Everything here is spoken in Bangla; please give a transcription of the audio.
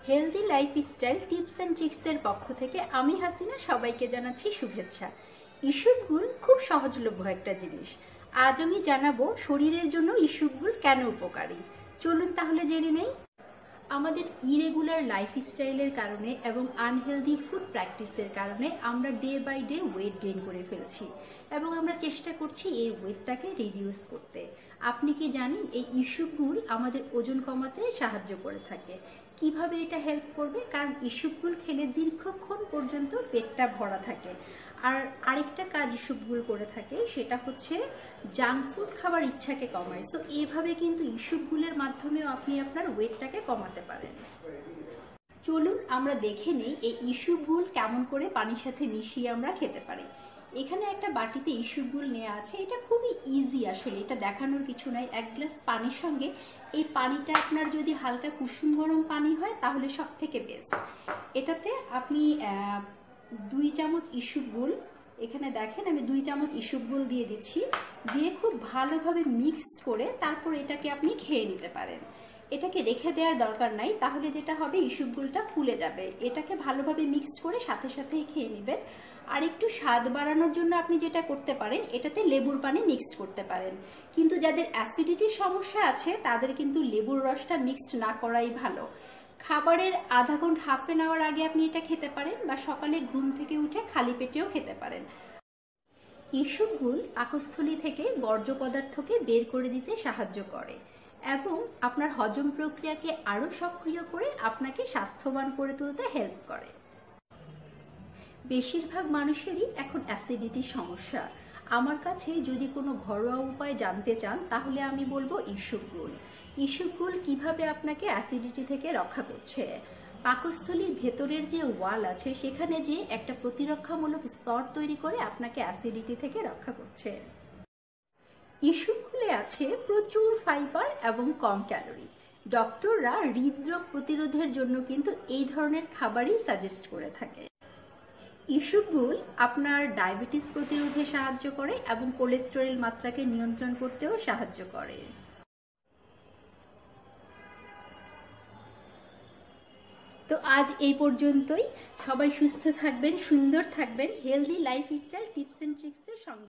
হেলদি লাইফস্টাইল টিপস অ্যান্ড ট্রিক্সের পক্ষ থেকে আমি হাসিনা সবাইকে জানাচ্ছি শুভেচ্ছা। ইসবগুল খুব সহজলভ্য একটা জিনিস। আজ আমি জানাবো শরীরের জন্য ইসবগুল কেন উপকারী। চলুন তাহলে জেনে নেই। আমাদের ইরেগুলার লাইফস্টাইলের কারণে এবং আনহেলদি ফুড প্র্যাকটিসের কারণে আমরা day by day weight gain করে ফেলছি এবং আমরা চেষ্টা করছি এই ওয়েটটাকে রিডিউস করতে। আপনি কি জানেন এই ইস্যুগুল আমাদের ওজন কমাতে সাহায্য করে থাকে? কিভাবে এটা হেল্প করবে? কারণ ইস্যুগুল খেলে দীর্ঘক্ষণ পর্যন্ত পেটটা ভরা থাকে। আর আরেকটা কাজ ইস্যুগুল করে থাকে সেটা হচ্ছে জাঙ্ক ফুড খাবার ইচ্ছাকে কমায়। সো এইভাবে কিন্তু ইস্যুগুলের মাধ্যমেও আপনি আপনার ওয়েটটাকে কমাতে পারেন। চলুন আমরা দেখে নেই এই ইস্যুগুল কেমন করে পানির সাথে মিশিয়ে আমরা খেতে পারি। এখানে একটা বাটিতে ইস্যুগুল নেওয়া আছে। এটা খুবই ইজি, আসলে এটা দেখানোর কিছু নাই। এক গ্লাস পানির সঙ্গে এই পানিটা আপনার যদি হালকা কুসুম গরম পানি হয় তাহলে সব থেকে বেস্ট। এটাতে আপনি 2 চামচ ইসবগুল, এখানে দেখেন আমি 2 চামচ ইসবগুল দিয়ে দিচ্ছি, দিয়ে খুব ভালোভাবে মিক্স করে তারপর এটাকে আপনি খেয়ে নিতে পারেন। এটাকে রেখে দেওয়ার দরকার নাই, তাহলে যেটা হবে ইসবগুলটা ফুলে যাবে। এটাকে ভালোভাবে মিক্সড করে সাথে সাথেই খেয়ে নেবেন। আর একটু স্বাদ বাড়ানোর জন্য আপনি যেটা করতে পারেন, এটাতে লেবুর পানি মিক্সড করতে পারেন। কিন্তু যাদের অ্যাসিডিটির সমস্যা আছে তাদের কিন্তু লেবুর রসটা মিক্সড না করাই ভালো। খাবারের আধা ঘন্টা হাফ অ্যান আওয়ার আগে আপনি এটা খেতে পারেন, বা সকালে ঘুম থেকে উঠে খালি পেটেও খেতে পারেন। ইসবগুল পাকস্থলী থেকে বর্জ্য পদার্থকে বের করে দিতে সাহায্য করে এবং আপনার হজম প্রক্রিয়াকে আরও সক্রিয় করে আপনাকে স্বাস্থ্যবান করে তুলতে হেল্প করে। বেশিরভাগ মানুষেরই এখন অ্যাসিডিটির সমস্যা। আমার কাছে যদি কোনো ঘরোয়া উপায় জানতে চান তাহলে আমি বলবো ইসবগুল। ইসবগুল কিভাবে আপনাকে অ্যাসিডিটি থেকে রক্ষা করছে। পাকস্থলীর ভেতরের যে ওয়াল আছে সেখানে যে একটা প্রতিরক্ষামূলক স্তর তৈরি করে আপনাকে অ্যাসিডিটি থেকে রক্ষা করছে। ইসবগুলে আছে প্রচুর ফাইবার এবং কম ক্যালোরি। ডক্টররা হৃদরোগ প্রতিরোধের জন্য কিন্তু এই ধরনের খাবারই সাজেস্ট করে থাকে। ইসবগুল আপনার ডায়াবেটিস প্রতিরোধে সাহায্য করে এবং কোলেস্টেরল মাত্রাকে নিয়ন্ত্রণ করতেও সাহায্য করে। তো আজ এই পর্যন্তই। সবাই সুস্থ থাকবেন, সুন্দর থাকবেন। হেলদি লাইফস্টাইল টিপস এন্ড ট্রিক্সের সঙ্গে